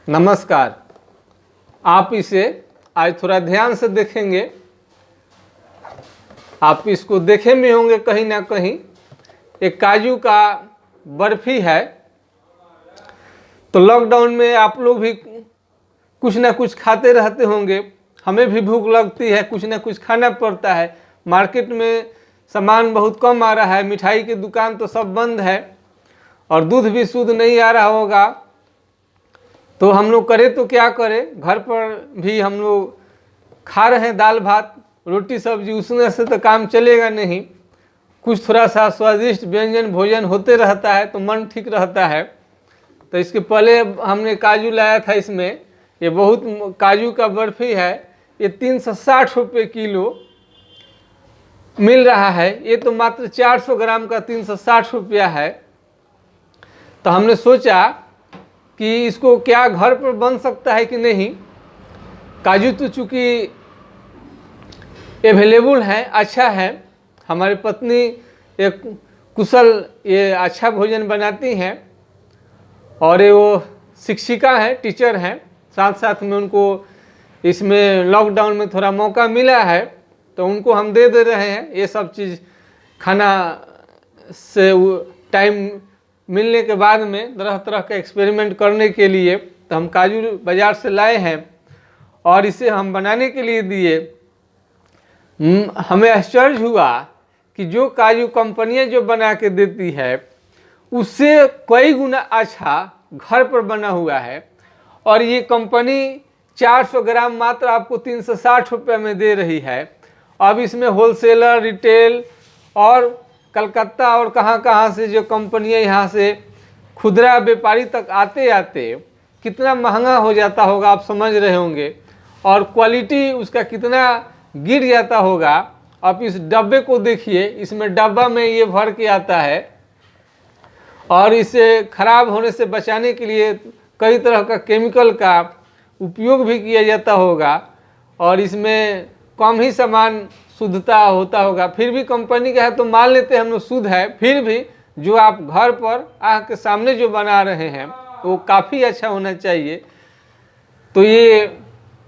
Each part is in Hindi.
नमस्कार। आप इसे आज थोड़ा ध्यान से देखेंगे। आप इसको देखे में होंगे कहीं ना कहीं। एक काजू का बर्फी है। तो लॉकडाउन में आप लोग भी कुछ ना कुछ खाते रहते होंगे। हमें भी भूख लगती है, कुछ ना कुछ खाना पड़ता है। मार्केट में सामान बहुत कम आ रहा है, मिठाई की दुकान तो सब बंद है और दूध भी शुद्ध नहीं आ रहा होगा। तो हम लोग करें तो क्या करें, घर पर भी हम लोग खा रहे हैं दाल भात रोटी सब्जी, उसमें से तो काम चलेगा नहीं। कुछ थोड़ा सा स्वादिष्ट व्यंजन भोजन होते रहता है तो मन ठीक रहता है। तो इसके पहले हमने काजू लाया था। इसमें ये बहुत काजू का बर्फी है। ये 360 रुपये किलो मिल रहा है। ये तो मात्र 400 ग्राम का 360 रुपया है। तो हमने सोचा कि इसको क्या घर पर बन सकता है कि नहीं। काजू तो चूँकि अवेलेबल है, अच्छा है। हमारी पत्नी एक कुशल ये अच्छा भोजन बनाती हैं और ये वो शिक्षिका हैं, टीचर हैं। साथ साथ में उनको इसमें लॉकडाउन में थोड़ा मौका मिला है तो उनको हम दे रहे हैं ये सब चीज़ खाना से टाइम मिलने के बाद में तरह तरह का एक्सपेरिमेंट करने के लिए। तो हम काजू बाज़ार से लाए हैं और इसे हम बनाने के लिए दिए। हमें आश्चर्य हुआ कि जो काजू कंपनियां जो बना के देती है उससे कई गुना अच्छा घर पर बना हुआ है। और ये कंपनी 400 ग्राम मात्र आपको 360 रुपये में दे रही है। अब इसमें होलसेलर, रिटेल और कलकत्ता और कहाँ से जो कंपनियां यहाँ से खुदरा व्यापारी तक आते आते कितना महंगा हो जाता होगा, आप समझ रहे होंगे। और क्वालिटी उसका कितना गिर जाता होगा। आप इस डब्बे को देखिए, इसमें डब्बा में ये भर के आता है और इसे खराब होने से बचाने के लिए कई तरह का केमिकल का उपयोग भी किया जाता होगा और इसमें कम ही सामान शुद्धता होता होगा। फिर भी कंपनी का है तो मान लेते हैं हम लोग शुद्ध है। फिर भी जो आप घर पर आँख के सामने जो बना रहे हैं वो काफ़ी अच्छा होना चाहिए। तो ये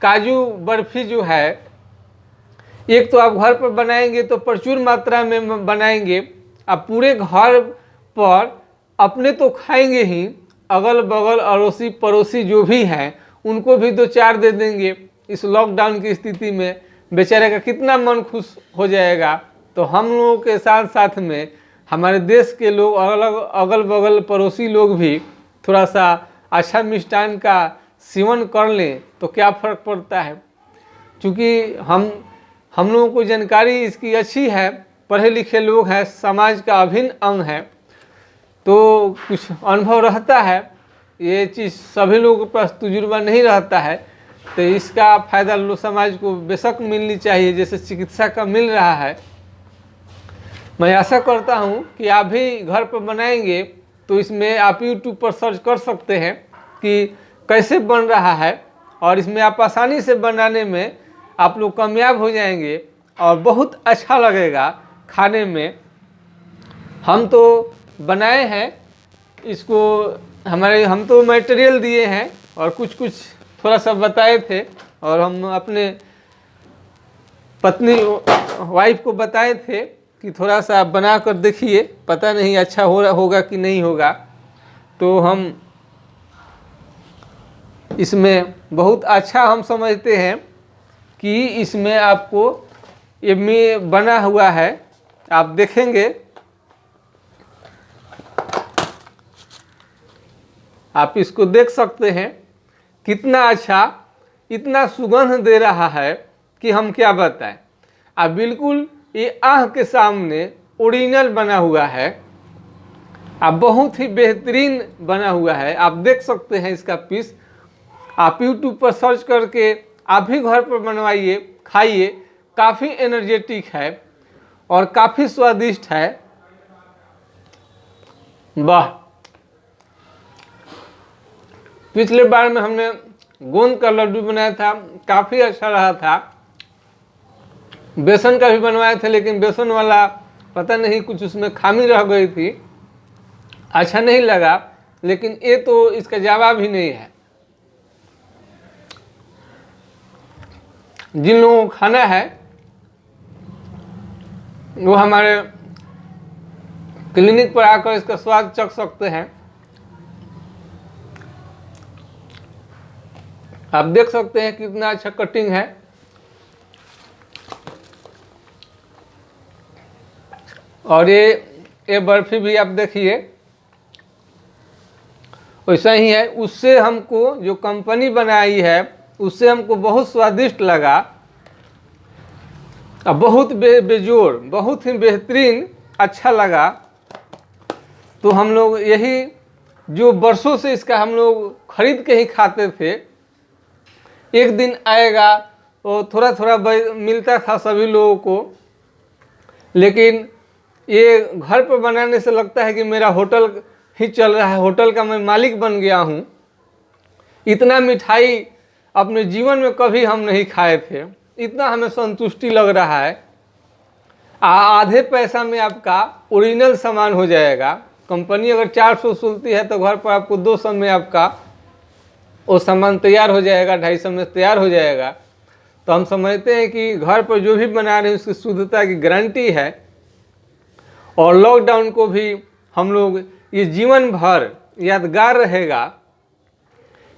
काजू बर्फी जो है, एक तो आप घर पर बनाएंगे तो प्रचुर मात्रा में बनाएंगे। आप पूरे घर पर अपने तो खाएंगे ही, अगल बगल अड़ोसी पड़ोसी जो भी हैं उनको भी 2-4 दे देंगे। इस लॉकडाउन की स्थिति में बेचारे का कितना मन खुश हो जाएगा। तो हम लोगों के साथ साथ में हमारे देश के लोग, अगल बगल पड़ोसी लोग भी थोड़ा सा अच्छा मिष्ठान का सेवन कर लें तो क्या फ़र्क पड़ता है। क्योंकि हम लोगों को जानकारी इसकी अच्छी है, पढ़े लिखे लोग हैं, समाज का अभिन्न अंग है तो कुछ अनुभव रहता है। ये चीज़ सभी लोगों के पास तजुर्बा नहीं रहता है तो इसका फ़ायदा लोग समाज को बेशक मिलनी चाहिए, जैसे चिकित्सा का मिल रहा है। मैं आशा करता हूँ कि आप भी घर पर बनाएंगे तो इसमें आप यूट्यूब पर सर्च कर सकते हैं कि कैसे बन रहा है और इसमें आप आसानी से बनाने में आप लोग कामयाब हो जाएंगे और बहुत अच्छा लगेगा खाने में। हम तो बनाए हैं इसको, हम तो मटेरियल दिए हैं और कुछ थोड़ा सा बताए थे और हम अपने पत्नी वाइफ को बताए थे कि थोड़ा सा आप बना कर देखिए, पता नहीं अच्छा होगा कि नहीं होगा। तो हम इसमें बहुत अच्छा हम समझते हैं कि इसमें आपको ये में बना हुआ है, आप देखेंगे। आप इसको देख सकते हैं कितना अच्छा, इतना सुगंध दे रहा है कि हम क्या बताएं। आप बिल्कुल ये आँख के सामने ओरिजिनल बना हुआ है। आप बहुत ही बेहतरीन बना हुआ है, आप देख सकते हैं इसका पीस। आप यूट्यूब पर सर्च करके आप भी घर पर बनवाइए, खाइए। काफ़ी एनर्जेटिक है और काफ़ी स्वादिष्ट है। वाह! पिछले बार में हमने गोंद का लड्डू बनाया था, काफ़ी अच्छा रहा था। बेसन का भी बनवाया था लेकिन बेसन वाला पता नहीं कुछ उसमें खामी रह गई थी, अच्छा नहीं लगा। लेकिन ये तो इसका जवाब ही नहीं है। जिन लोगों को खाना है वो हमारे क्लिनिक पर आकर इसका स्वाद चख सकते हैं। आप देख सकते हैं कितना अच्छा कटिंग है। और ये बर्फी भी आप देखिए वैसा ही है। उससे हमको जो कंपनी बनाई है उससे हमको बहुत स्वादिष्ट लगा और बहुत बेजोड़, बहुत ही बेहतरीन अच्छा लगा। तो हम लोग यही जो बरसों से इसका हम लोग खरीद के ही खाते थे, एक दिन आएगा वो थोड़ा थोड़ा मिलता था सभी लोगों को, लेकिन ये घर पर बनाने से लगता है कि मेरा होटल ही चल रहा है, होटल का मैं मालिक बन गया हूँ। इतना मिठाई अपने जीवन में कभी हम नहीं खाए थे, इतना हमें संतुष्टि लग रहा है। आधे पैसा में आपका ओरिजिनल सामान हो जाएगा। कंपनी अगर 400 सुलती है तो घर पर आपको 200 में आपका वो सामान तैयार हो जाएगा, 250 में तैयार हो जाएगा। तो हम समझते हैं कि घर पर जो भी बना रहे हैं उसकी शुद्धता की गारंटी है। और लॉकडाउन को भी हम लोग ये जीवन भर यादगार रहेगा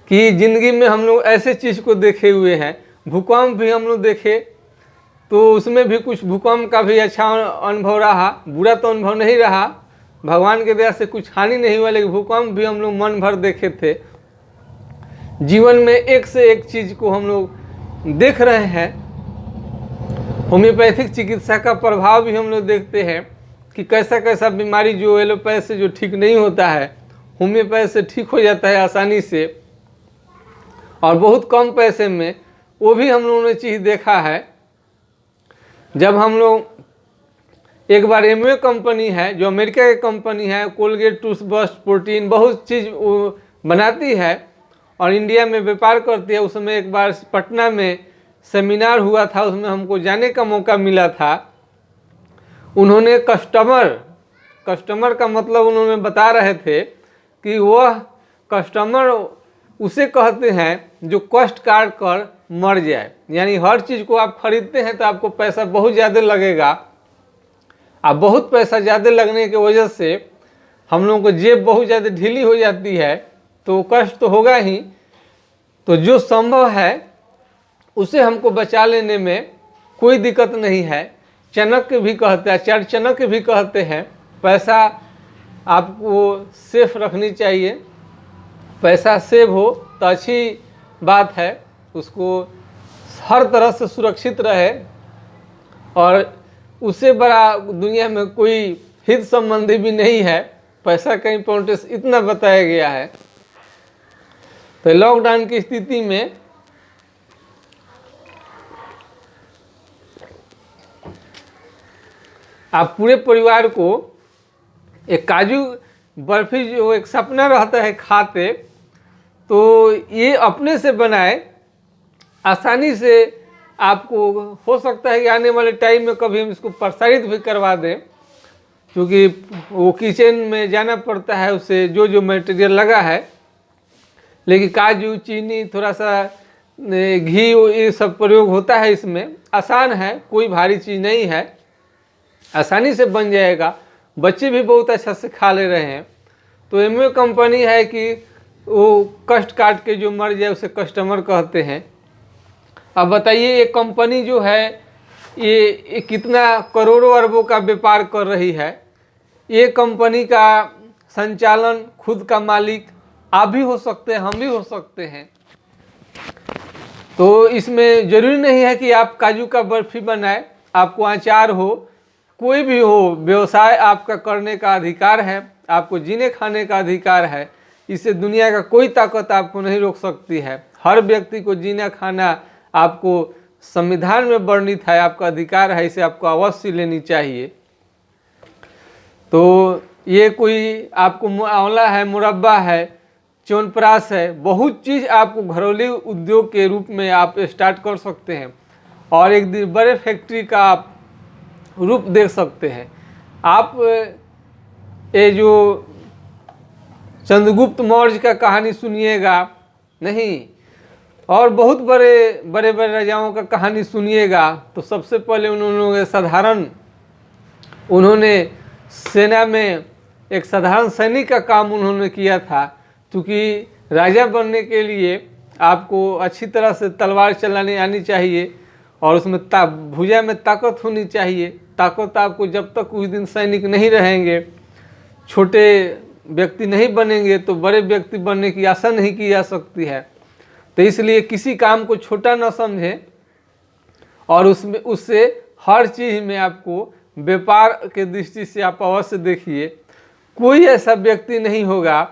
कि ज़िंदगी में हम लोग ऐसे चीज़ को देखे हुए हैं। भूकंप भी हम लोग देखे तो उसमें भी कुछ भूकंप का भी अच्छा अनुभव रहा, बुरा तो अनुभव नहीं रहा। भगवान के दया से कुछ हानि नहीं हुआ, लेकिन भूकंप भी हम लोग मन भर देखे थे। जीवन में एक से एक चीज़ को हम लोग देख रहे हैं। होम्योपैथिक चिकित्सा का प्रभाव भी हम लोग देखते हैं कि कैसा कैसा बीमारी जो एलोपैथ से जो ठीक नहीं होता है, होम्योपैथ से ठीक हो जाता है आसानी से और बहुत कम पैसे में। वो भी हम लोगों ने चीज़ देखा है। जब हम लोग एक बार एमवे कंपनी है जो अमेरिका की कंपनी है, कोलगेट, टूथब्रश, प्रोटीन, बहुत चीज़ वो बनाती है और इंडिया में व्यापार करती है। उस समय एक बार पटना में सेमिनार हुआ था, उसमें हमको जाने का मौका मिला था। उन्होंने कस्टमर का मतलब उन्होंने बता रहे थे कि वह कस्टमर उसे कहते हैं जो कष्ट काट कर मर जाए। यानी हर चीज़ को आप खरीदते हैं तो आपको पैसा बहुत ज़्यादा लगेगा। अब बहुत पैसा ज़्यादा लगने की वजह से हम लोगों को जेब बहुत ज़्यादा ढीली हो जाती है, तो कष्ट तो होगा ही। तो जो संभव है उसे हमको बचा लेने में कोई दिक्कत नहीं है। चाणक्य भी कहते हैं, आचार्य चाणक्य भी कहते हैं पैसा आपको सेफ रखनी चाहिए। पैसा सेव हो तो अच्छी बात है, उसको हर तरह से सुरक्षित रहे। और उससे बड़ा दुनिया में कोई हित संबंधी भी नहीं है। पैसा का इम्पोर्टेंस इतना बताया गया है। तो लॉकडाउन की स्थिति में आप पूरे परिवार को एक काजू बर्फी जो एक सपना रहता है खाते, तो ये अपने से बनाए, आसानी से आपको हो सकता है कि आने वाले टाइम में कभी हम इसको प्रसारित भी करवा दें, क्योंकि वो किचन में जाना पड़ता है उसे जो मटेरियल लगा है। लेकिन काजू, चीनी, थोड़ा सा घी, ये सब प्रयोग होता है इसमें। आसान है, कोई भारी चीज़ नहीं है, आसानी से बन जाएगा। बच्चे भी बहुत अच्छा से खा ले रहे हैं। तो एमवे कंपनी है कि वो कष्ट काट के जो मर जाए उसे कस्टमर कहते हैं। अब बताइए ये कंपनी जो है ये कितना करोड़ों अरबों का व्यापार कर रही है। ये कंपनी का संचालन खुद का मालिक आप भी हो सकते हैं, हम भी हो सकते हैं। तो इसमें ज़रूरी नहीं है कि आप काजू का बर्फी बनाए, आपको अचार हो, कोई भी हो, व्यवसाय आपका करने का अधिकार है, आपको जीने खाने का अधिकार है। इससे दुनिया का कोई ताकत आपको नहीं रोक सकती है। हर व्यक्ति को जीना खाना आपको संविधान में वर्णित है, आपका अधिकार है, इसे आपको अवश्य लेनी चाहिए। तो ये कोई आपको आंवला है, मुरब्बा है, च्यवनप्राश है, बहुत चीज़ आपको घरेलू उद्योग के रूप में आप स्टार्ट कर सकते हैं और एक दिन बड़े फैक्ट्री का आप रूप देख सकते हैं। आप ये जो चंद्रगुप्त मौर्य का कहानी सुनिएगा, नहीं, और बहुत बड़े बड़े बड़े राजाओं का कहानी सुनिएगा तो सबसे पहले उन्होंने सेना में एक साधारण सैनिक का काम उन्होंने किया था। क्योंकि राजा बनने के लिए आपको अच्छी तरह से तलवार चलानी आनी चाहिए और उसमें भुजा में ताकत होनी चाहिए। ताकत आपको जब तक कुछ दिन सैनिक नहीं रहेंगे, छोटे व्यक्ति नहीं बनेंगे तो बड़े व्यक्ति बनने की आशा नहीं की जा सकती है। तो इसलिए किसी काम को छोटा न समझें और उससे हर चीज़ में आपको व्यापार के दृष्टि से आप अवश्य देखिए। कोई ऐसा व्यक्ति नहीं होगा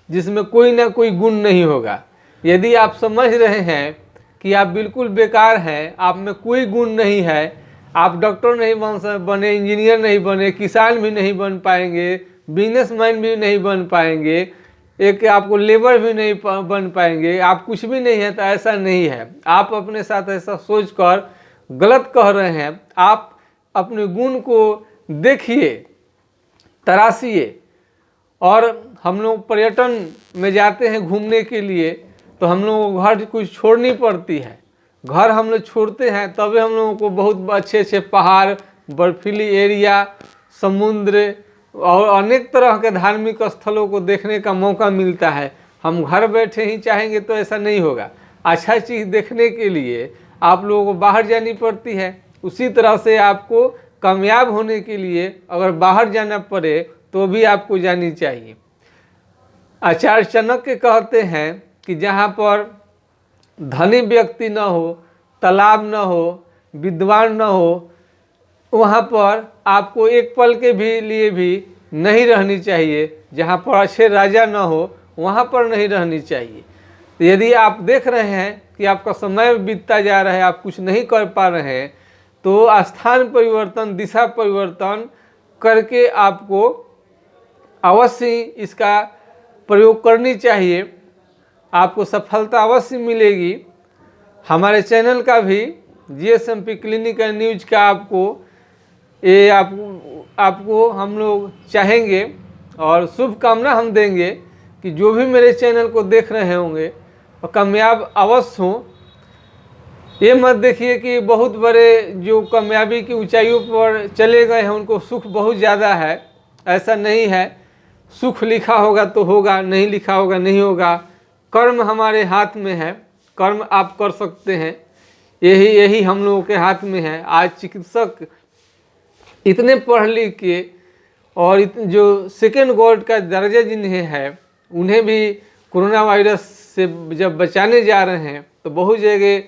जिसमें कोई ना कोई गुण नहीं होगा। यदि आप समझ रहे हैं कि आप बिल्कुल बेकार हैं, आप में कोई गुण नहीं है, आप डॉक्टर नहीं बने, इंजीनियर नहीं बने, किसान भी नहीं बन पाएंगे, बिजनेसमैन भी नहीं बन पाएंगे, एक आपको लेबर भी नहीं बन पाएंगे, आप कुछ भी नहीं है, तो ऐसा नहीं है। आप अपने साथ ऐसा सोचकर गलत कह रहे हैं। आप अपने गुण को देखिए, तराशिए। और हम लोग पर्यटन में जाते हैं घूमने के लिए तो हम लोगों को घर कुछ छोड़नी पड़ती है। घर हम लोग छोड़ते हैं तभी हम लोगों को बहुत अच्छे अच्छे पहाड़, बर्फीली एरिया, समुद्र और अनेक तरह के धार्मिक स्थलों को देखने का मौका मिलता है। हम घर बैठे ही चाहेंगे तो ऐसा नहीं होगा। अच्छा चीज़ देखने के लिए आप लोगों को बाहर जानी पड़ती है। उसी तरह से आपको कामयाब होने के लिए अगर बाहर जाना पड़े तो भी आपको जानी चाहिए। आचार्य चाणक्य कहते हैं कि जहाँ पर धनी व्यक्ति न हो, तालाब न हो, विद्वान न हो, वहाँ पर आपको एक पल के भी लिए भी नहीं रहनी चाहिए। जहाँ पर अच्छे राजा न हो वहाँ पर नहीं रहनी चाहिए। तो यदि आप देख रहे हैं कि आपका समय बीतता जा रहा है, आप कुछ नहीं कर पा रहे हैं, तो स्थान परिवर्तन, दिशा परिवर्तन करके आपको अवश्य इसका प्रयोग करनी चाहिए। आपको सफलता अवश्य मिलेगी। हमारे चैनल का भी जीएसएमपी क्लिनिक एंड न्यूज का आपको हम लोग चाहेंगे और शुभकामना हम देंगे कि जो भी मेरे चैनल को देख रहे होंगे और कामयाब अवश्य हों। ये मत देखिए कि बहुत बड़े जो कामयाबी की ऊंचाइयों पर चले गए हैं उनको सुख बहुत ज़्यादा है, ऐसा नहीं है। सुख लिखा होगा तो होगा, नहीं लिखा होगा नहीं होगा। कर्म हमारे हाथ में है, कर्म आप कर सकते हैं, यही हम लोगों के हाथ में है। आज चिकित्सक इतने पढ़ लिख के और जो सेकेंड गॉड का दर्जा जिन्हें है, उन्हें भी कोरोना वायरस से जब बचाने जा रहे हैं तो बहुत जगह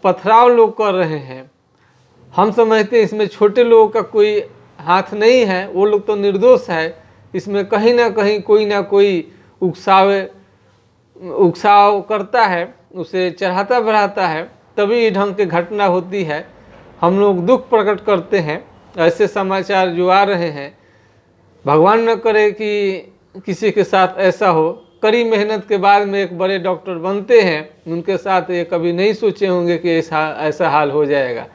पथराव लोग कर रहे हैं। हम समझते हैं इसमें छोटे लोगों का कोई हाथ नहीं है, वो लोग तो निर्दोष है। इसमें कहीं ना कहीं कोई ना कोई उकसाव करता है, उसे चढ़ाता बढ़ाता है, तभी ढंग की घटना होती है। हम लोग दुख प्रकट करते हैं ऐसे समाचार जो आ रहे हैं। भगवान न करे कि किसी के साथ ऐसा हो। कड़ी मेहनत के बाद में एक बड़े डॉक्टर बनते हैं, उनके साथ ये कभी नहीं सोचे होंगे कि ऐसा हाल हो जाएगा।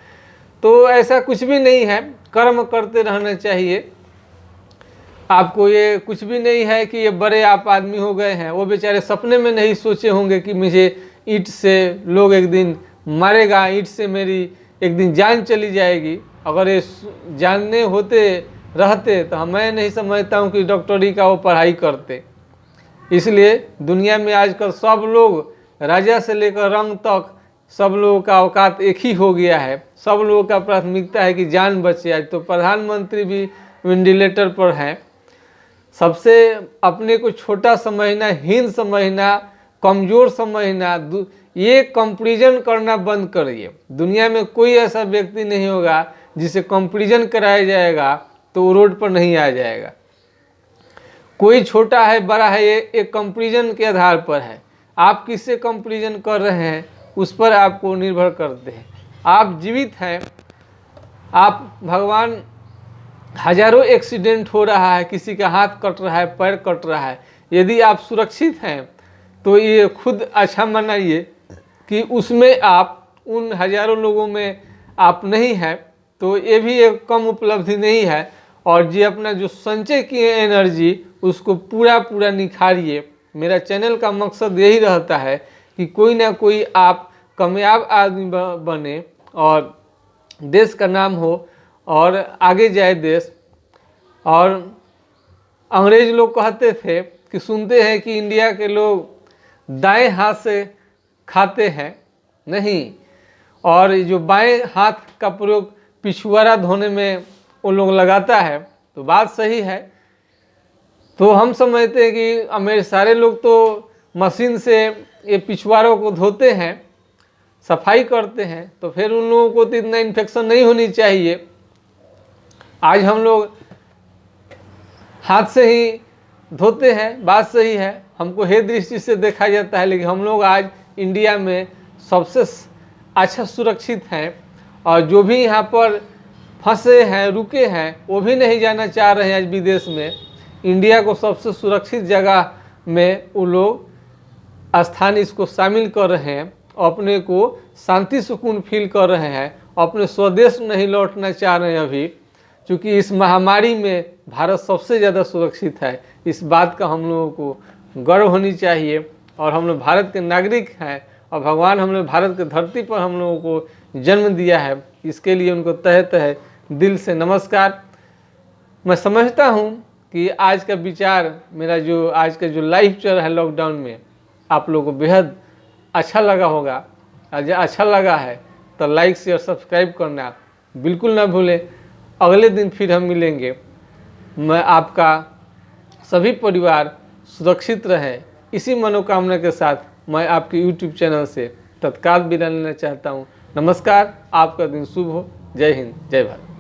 तो ऐसा कुछ भी नहीं है, कर्म करते रहना चाहिए। आपको ये कुछ भी नहीं है कि ये बड़े आप आदमी हो गए हैं। वो बेचारे सपने में नहीं सोचे होंगे कि मुझे ईंट से लोग एक दिन मारेगा, ईंट से मेरी एक दिन जान चली जाएगी। अगर ये जानने होते रहते तो मैं नहीं समझता हूँ कि डॉक्टरी का वो पढ़ाई करते। इसलिए दुनिया में आजकल सब लोग, राजा से लेकर रंग तक, सब लोगों का औकात एक ही हो गया है। सब लोगों का प्राथमिकता है कि जान बचे। आज तो प्रधानमंत्री भी वेंटिलेटर पर हैं। सबसे अपने को छोटा समझना, हीन समझना, कमज़ोर समझना, ये कंपैरिजन करना बंद करिए। दुनिया में कोई ऐसा व्यक्ति नहीं होगा जिसे कंपैरिजन कराया जाएगा तो वो रोड पर नहीं आ जाएगा। कोई छोटा है बड़ा है, ये एक कंपैरिजन के आधार पर है। आप किससे कंपैरिजन कर रहे हैं उस पर आपको निर्भर करते हैं। आप जीवित हैं, आप भगवान, हजारों एक्सीडेंट हो रहा है, किसी का हाथ कट रहा है, पैर कट रहा है। यदि आप सुरक्षित हैं तो ये खुद अच्छा मनाइए कि उसमें आप उन हजारों लोगों में आप नहीं हैं, तो ये भी एक कम उपलब्धि नहीं है। और जी अपना जो संचय किए एनर्जी उसको पूरा निखारिए। मेरा चैनल का मकसद यही रहता है कि कोई ना कोई आप कामयाब आदमी बने और देश का नाम हो और आगे जाए देश। और अंग्रेज लोग कहते थे कि सुनते हैं कि इंडिया के लोग दाएं हाथ से खाते हैं, नहीं, और जो बाएं हाथ का प्रयोग पिछुआरा धोने में वो लोग लगाता है, तो बात सही है। तो हम समझते हैं कि सारे लोग तो मशीन से ये पिछुआरों को धोते हैं, सफाई करते हैं, तो फिर उन लोगों को तो इतना इन्फेक्शन नहीं होनी चाहिए। आज हम लोग हाथ से ही धोते हैं, बात सही है, हमको हे दृष्टि से देखा जाता है, लेकिन हम लोग आज इंडिया में सबसे अच्छा सुरक्षित हैं। और जो भी यहाँ पर फंसे हैं, रुके हैं, वो भी नहीं जाना चाह रहे हैं आज विदेश में। इंडिया को सबसे सुरक्षित जगह में वो लोग स्थान इसको शामिल कर रहे हैं, अपने को शांति सुकून फील कर रहे हैं, अपने स्वदेश नहीं लौटना चाह रहे हैं अभी, क्योंकि इस महामारी में भारत सबसे ज़्यादा सुरक्षित है। इस बात का हम लोगों को गर्व होनी चाहिए। और हम लोग भारत के नागरिक हैं और भगवान हम लोग भारत की धरती पर हम लोगों को जन्म दिया है, इसके लिए उनको तहे तहे दिल से नमस्कार। मैं समझता हूँ कि आज का विचार मेरा जो आज का जो लाइफ चल रहा है लॉकडाउन में, आप लोगों को बेहद अच्छा लगा होगा। आज अच्छा लगा है तो लाइक शेयर सब्सक्राइब करना बिल्कुल ना भूलें। अगले दिन फिर हम मिलेंगे। मैं आपका सभी परिवार सुरक्षित रहे, इसी मनोकामना के साथ मैं आपके YouTube चैनल से तत्काल विदा लेना चाहता हूँ। नमस्कार, आपका दिन शुभ हो। जय हिंद, जय भारत।